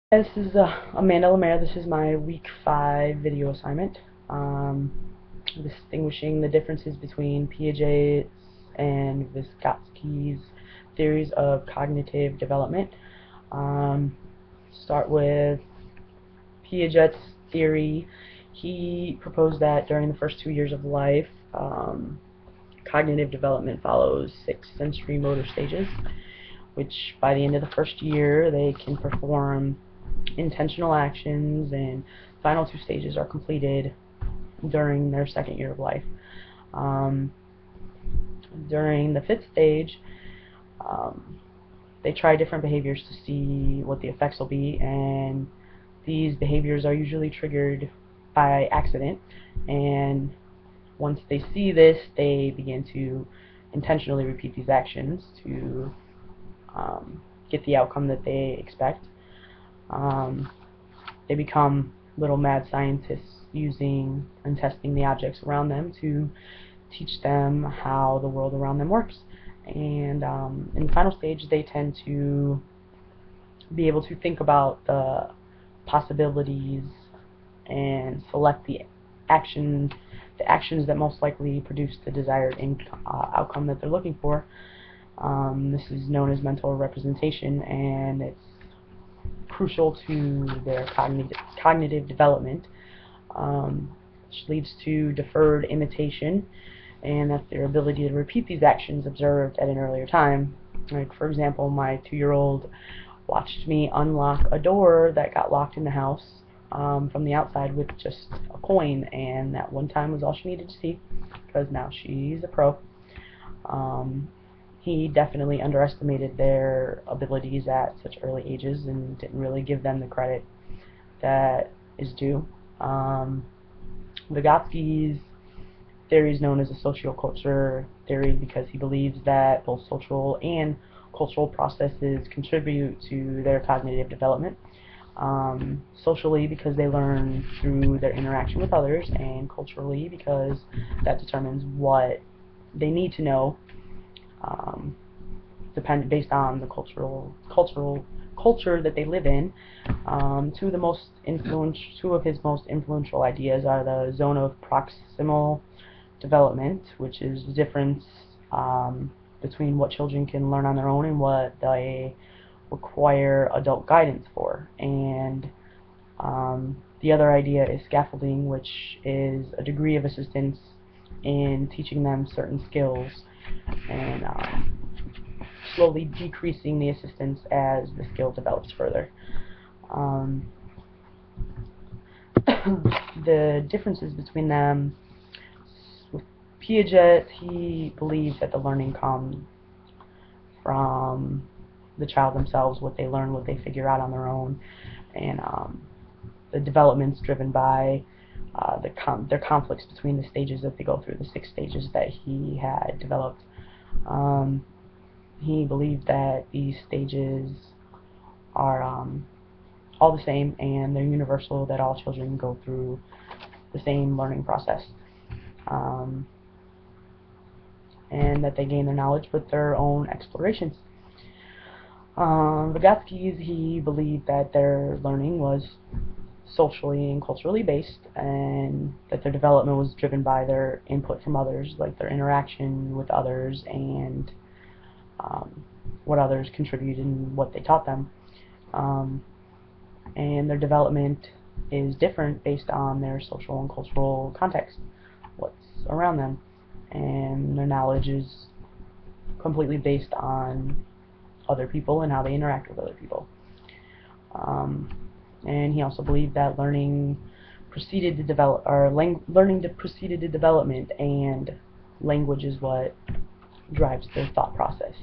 This is Amanda Lemare. This is my week 5 video assignment. Distinguishing the differences between Piaget's and Vygotsky's theories of cognitive development. Start with Piaget's theory. He proposed that during the first 2 years of life, cognitive development follows 6 sensory motor stages, which by the end of the first year they can perform intentional actions, and final 2 stages are completed during their second year of life. During the 5th stage, they try different behaviors to see what the effects will be, and these behaviors are usually triggered by accident, and once they see this, they begin to intentionally repeat these actions to get the outcome that they expect. They become little mad scientists, using and testing the objects around them to teach them how the world around them works. And in the final stage, they tend to be able to think about the possibilities and select the actions that most likely produce the desired outcome that they're looking for. This is known as mental representation, and it's crucial to their cognitive development, which leads to deferred imitation, and that's their ability to repeat these actions observed at an earlier time. Like, for example, my 2-year-old watched me unlock a door that got locked in the house from the outside with just a coin, and that one time was all she needed to see, because now she's a pro. He definitely underestimated their abilities at such early ages and didn't really give them the credit that is due. Vygotsky's theory is known as a socioculture theory because he believes that both social and cultural processes contribute to their cognitive development. Socially, because they learn through their interaction with others, and culturally because that determines what they need to know, based on the culture that they live in. Two of his most influential ideas are the zone of proximal development, which is the difference between what children can learn on their own and what they require adult guidance for. And the other idea is scaffolding, which is a degree of assistance in teaching them certain skills, and slowly decreasing the assistance as the skill develops further. The differences between them: with Piaget, he believes that the learning comes from the child themselves, what they learn, what they figure out on their own, and the development's driven by their conflicts between the stages that they go through, the 6 stages that he had developed. He believed that these stages are all the same, and they're universal, that all children go through the same learning process, and that they gain their knowledge with their own explorations. Vygotsky's, he believed that their learning was socially and culturally based, and that their development was driven by their input from others, like their interaction with others, and what others contributed and what they taught them. And their development is different based on their social and cultural context, what's around them, and their knowledge is completely based on other people and how they interact with other people. And he also believed that learning preceded preceded development, and language is what drives their thought process.